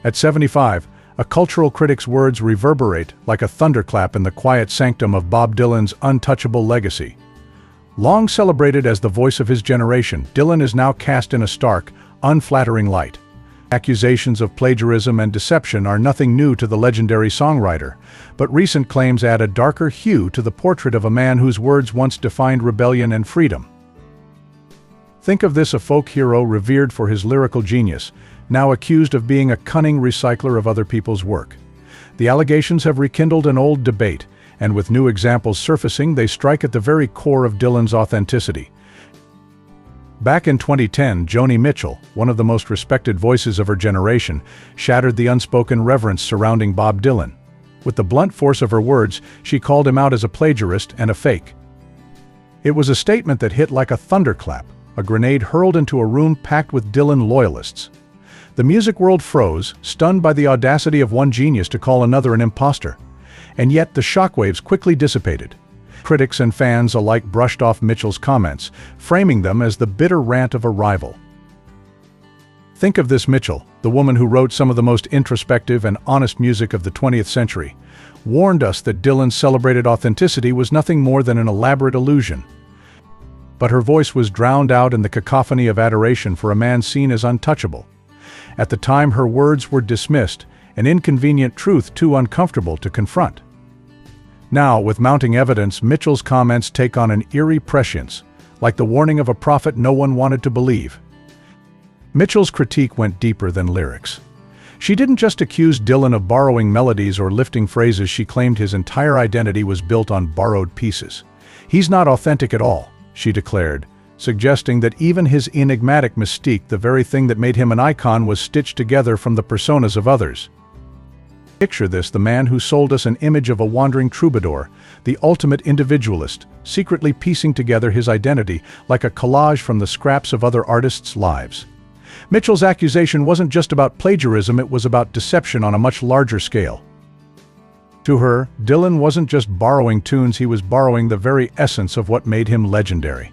At 75, a cultural critic's words reverberate like a thunderclap in the quiet sanctum of Bob Dylan's untouchable legacy. Long celebrated as the voice of his generation, Dylan is now cast in a stark, unflattering light. Accusations of plagiarism and deception are nothing new to the legendary songwriter, but recent claims add a darker hue to the portrait of a man whose words once defined rebellion and freedom. Think of this: a folk hero revered for his lyrical genius, now accused of being a cunning recycler of other people's work. The allegations have rekindled an old debate, and with new examples surfacing, they strike at the very core of Dylan's authenticity. Back in 2010, Joni Mitchell, one of the most respected voices of her generation, shattered the unspoken reverence surrounding Bob Dylan. With the blunt force of her words, she called him out as a plagiarist and a fake. It was a statement that hit like a thunderclap, a grenade hurled into a room packed with Dylan loyalists. The music world froze, stunned by the audacity of one genius to call another an imposter. And yet the shockwaves quickly dissipated. Critics and fans alike brushed off Mitchell's comments, framing them as the bitter rant of a rival. Think of this: Mitchell, the woman who wrote some of the most introspective and honest music of the 20th century, warned us that Dylan's celebrated authenticity was nothing more than an elaborate illusion. But her voice was drowned out in the cacophony of adoration for a man seen as untouchable. At the time, her words were dismissed, an inconvenient truth too uncomfortable to confront. Now, with mounting evidence, Mitchell's comments take on an eerie prescience, like the warning of a prophet no one wanted to believe. Mitchell's critique went deeper than lyrics. She didn't just accuse Dylan of borrowing melodies or lifting phrases; she claimed his entire identity was built on borrowed pieces. "He's not authentic at all," she declared, suggesting that even his enigmatic mystique, the very thing that made him an icon, was stitched together from the personas of others. Picture this: the man who sold us an image of a wandering troubadour, the ultimate individualist, secretly piecing together his identity like a collage from the scraps of other artists' lives. Mitchell's accusation wasn't just about plagiarism, it was about deception on a much larger scale. To her, Dylan wasn't just borrowing tunes, he was borrowing the very essence of what made him legendary.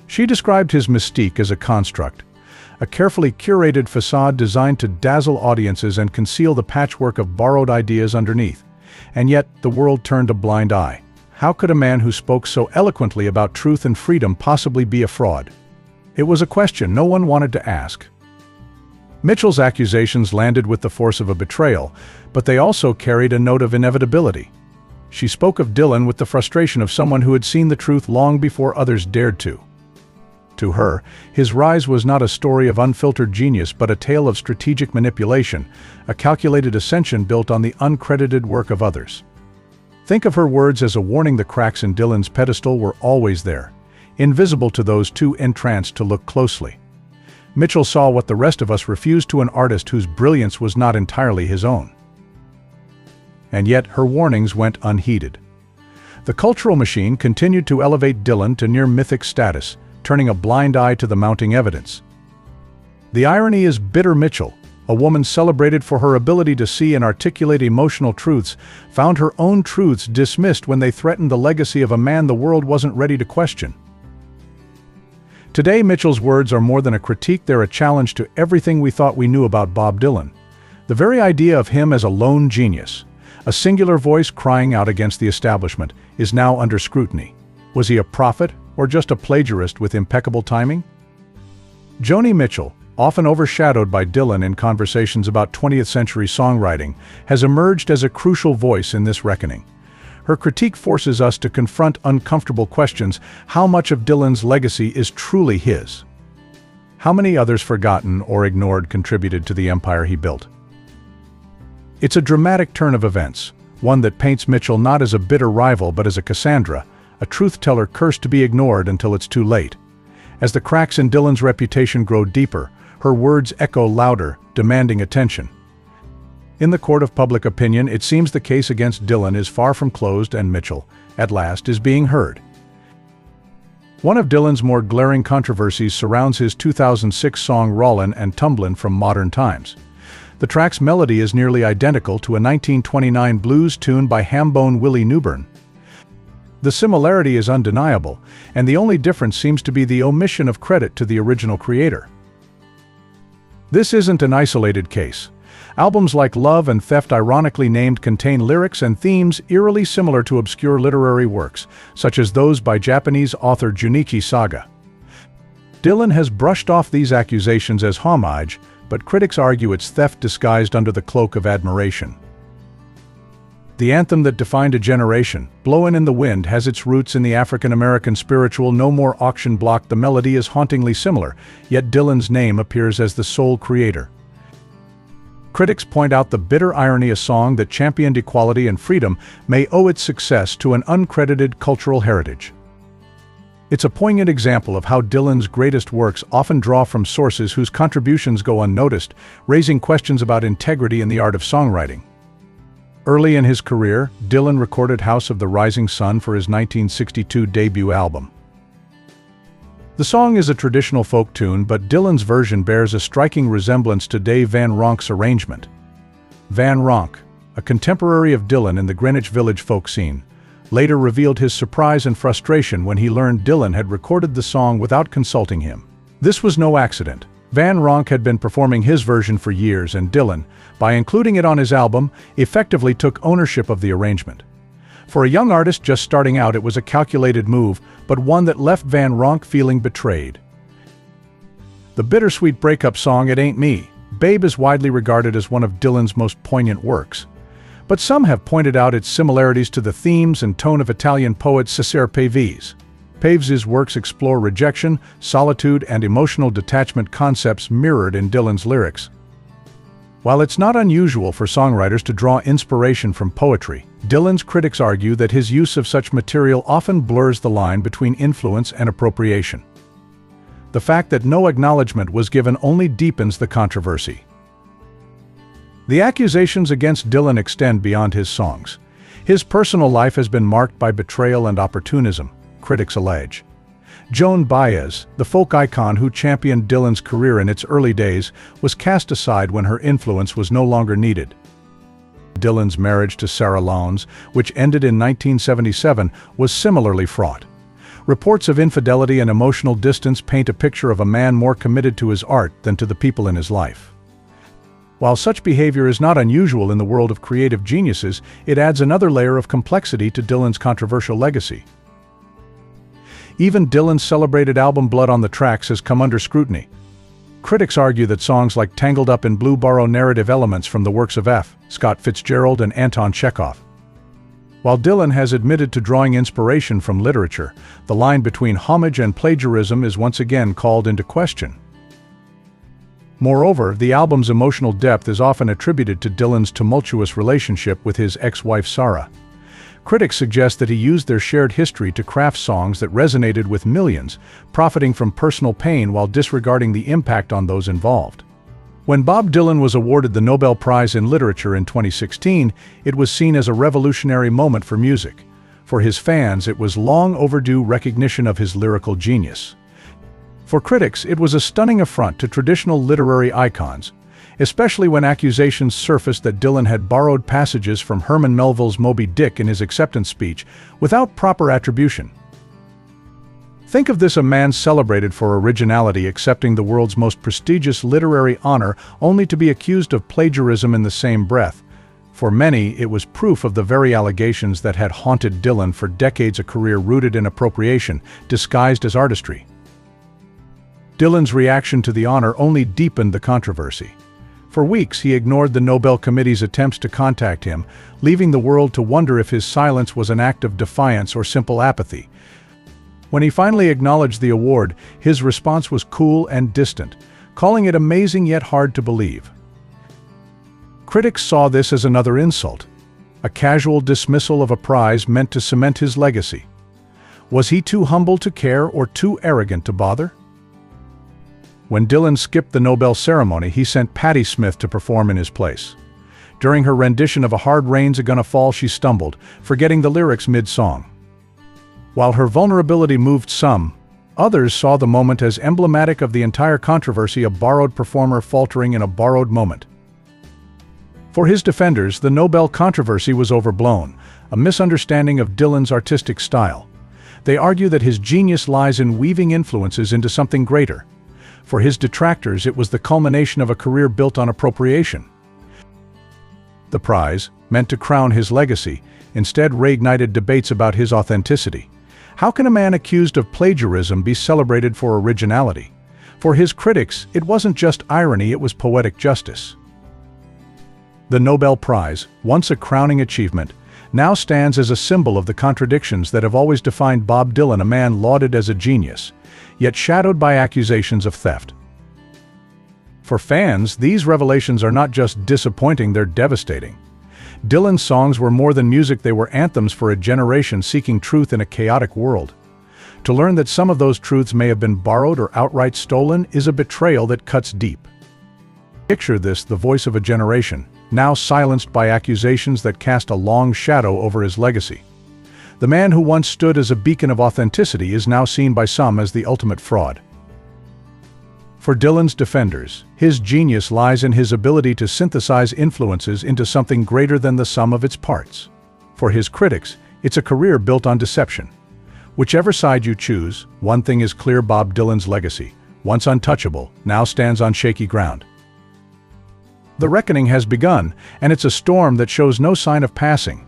She described his mystique as a construct, a carefully curated facade designed to dazzle audiences and conceal the patchwork of borrowed ideas underneath. And yet, the world turned a blind eye. How could a man who spoke so eloquently about truth and freedom possibly be a fraud? It was a question no one wanted to ask. Mitchell's accusations landed with the force of a betrayal, but they also carried a note of inevitability. She spoke of Dylan with the frustration of someone who had seen the truth long before others dared to. To her, his rise was not a story of unfiltered genius but a tale of strategic manipulation, a calculated ascension built on the uncredited work of others. Think of her words as a warning: the cracks in Dylan's pedestal were always there, invisible to those too entranced to look closely. Mitchell saw what the rest of us refused to: an artist whose brilliance was not entirely his own. And yet her warnings went unheeded. The cultural machine continued to elevate Dylan to near mythic status, turning a blind eye to the mounting evidence. The irony is bitter. Mitchell, a woman celebrated for her ability to see and articulate emotional truths, found her own truths dismissed when they threatened the legacy of a man the world wasn't ready to question. Today, Mitchell's words are more than a critique, they're a challenge to everything we thought we knew about Bob Dylan. The very idea of him as a lone genius, a singular voice crying out against the establishment, is now under scrutiny. Was he a prophet, or just a plagiarist with impeccable timing? Joni Mitchell, often overshadowed by Dylan in conversations about 20th century songwriting, has emerged as a crucial voice in this reckoning. Her critique forces us to confront uncomfortable questions: how much of Dylan's legacy is truly his? How many others, forgotten or ignored, contributed to the empire he built? It's a dramatic turn of events, one that paints Mitchell not as a bitter rival but as a Cassandra, a truth-teller cursed to be ignored until it's too late. As the cracks in Dylan's reputation grow deeper, her words echo louder, demanding attention. In the court of public opinion, it seems the case against Dylan is far from closed, and Mitchell, at last, is being heard. One of Dylan's more glaring controversies surrounds his 2006 song Rollin' and Tumblin' from Modern Times. The track's melody is nearly identical to a 1929 blues tune by Hambone Willie Newburn. The similarity is undeniable, and the only difference seems to be the omission of credit to the original creator. This isn't an isolated case. Albums like Love and Theft, ironically named, contain lyrics and themes eerily similar to obscure literary works, such as those by Japanese author Junichi Saga. Dylan has brushed off these accusations as homage, but critics argue it's theft disguised under the cloak of admiration. The anthem that defined a generation, Blowin' in the Wind, has its roots in the African-American spiritual No More Auction Block. The melody is hauntingly similar, yet Dylan's name appears as the sole creator. Critics point out the bitter irony: a song that championed equality and freedom may owe its success to an uncredited cultural heritage. It's a poignant example of how Dylan's greatest works often draw from sources whose contributions go unnoticed, raising questions about integrity in the art of songwriting. Early in his career, Dylan recorded House of the Rising Sun for his 1962 debut album. The song is a traditional folk tune, but Dylan's version bears a striking resemblance to Dave Van Ronk's arrangement. Van Ronk, a contemporary of Dylan in the Greenwich Village folk scene, later revealed his surprise and frustration when he learned Dylan had recorded the song without consulting him. This was no accident. Van Ronk had been performing his version for years, and Dylan, by including it on his album, effectively took ownership of the arrangement. For a young artist just starting out, it was a calculated move, but one that left Van Ronk feeling betrayed. The bittersweet breakup song It Ain't Me, Babe, is widely regarded as one of Dylan's most poignant works. But some have pointed out its similarities to the themes and tone of Italian poet Cesare Pavese. Pavese's works explore rejection, solitude, and emotional detachment, concepts mirrored in Dylan's lyrics. While it's not unusual for songwriters to draw inspiration from poetry, Dylan's critics argue that his use of such material often blurs the line between influence and appropriation. The fact that no acknowledgement was given only deepens the controversy. The accusations against Dylan extend beyond his songs. His personal life has been marked by betrayal and opportunism, critics allege. Joan Baez, the folk icon who championed Dylan's career in its early days, was cast aside when her influence was no longer needed. Dylan's marriage to Sarah Lowndes, which ended in 1977, was similarly fraught. Reports of infidelity and emotional distance paint a picture of a man more committed to his art than to the people in his life. While such behavior is not unusual in the world of creative geniuses, it adds another layer of complexity to Dylan's controversial legacy. Even Dylan's celebrated album Blood on the Tracks has come under scrutiny. Critics argue that songs like Tangled Up in Blue borrow narrative elements from the works of F. Scott Fitzgerald and Anton Chekhov. While Dylan has admitted to drawing inspiration from literature, the line between homage and plagiarism is once again called into question. Moreover, the album's emotional depth is often attributed to Dylan's tumultuous relationship with his ex-wife Sarah. Critics suggest that he used their shared history to craft songs that resonated with millions, profiting from personal pain while disregarding the impact on those involved. When Bob Dylan was awarded the Nobel Prize in Literature in 2016, it was seen as a revolutionary moment for music. For his fans, it was long overdue recognition of his lyrical genius. For critics, it was a stunning affront to traditional literary icons, especially when accusations surfaced that Dylan had borrowed passages from Herman Melville's Moby Dick in his acceptance speech without proper attribution. Think of this: a man celebrated for originality accepting the world's most prestigious literary honor only to be accused of plagiarism in the same breath. For many, it was proof of the very allegations that had haunted Dylan for decades, a career rooted in appropriation, disguised as artistry. Dylan's reaction to the honor only deepened the controversy. For weeks, he ignored the Nobel Committee's attempts to contact him, leaving the world to wonder if his silence was an act of defiance or simple apathy. When he finally acknowledged the award, his response was cool and distant, calling it amazing yet hard to believe. Critics saw this as another insult, a casual dismissal of a prize meant to cement his legacy. Was he too humble to care or too arrogant to bother? When Dylan skipped the Nobel ceremony, he sent Patti Smith to perform in his place. During her rendition of A Hard Rain's a Gonna Fall, she stumbled, forgetting the lyrics mid-song. While her vulnerability moved some, others saw the moment as emblematic of the entire controversy: a borrowed performer faltering in a borrowed moment. For his defenders, the Nobel controversy was overblown, a misunderstanding of Dylan's artistic style. They argue that his genius lies in weaving influences into something greater. For his detractors, it was the culmination of a career built on appropriation. The prize, meant to crown his legacy, instead reignited debates about his authenticity. How can a man accused of plagiarism be celebrated for originality? For his critics, it wasn't just irony, it was poetic justice. The Nobel Prize, once a crowning achievement, now stands as a symbol of the contradictions that have always defined Bob Dylan, a man lauded as a genius, yet shadowed by accusations of theft. For fans, these revelations are not just disappointing, they're devastating. Dylan's songs were more than music, they were anthems for a generation seeking truth in a chaotic world. To learn that some of those truths may have been borrowed or outright stolen is a betrayal that cuts deep. Picture this, the voice of a generation, now silenced by accusations that cast a long shadow over his legacy. The man who once stood as a beacon of authenticity is now seen by some as the ultimate fraud. For Dylan's defenders, his genius lies in his ability to synthesize influences into something greater than the sum of its parts. For his critics, it's a career built on deception. Whichever side you choose, one thing is clear: Bob Dylan's legacy, once untouchable, now stands on shaky ground. The reckoning has begun, and it's a storm that shows no sign of passing.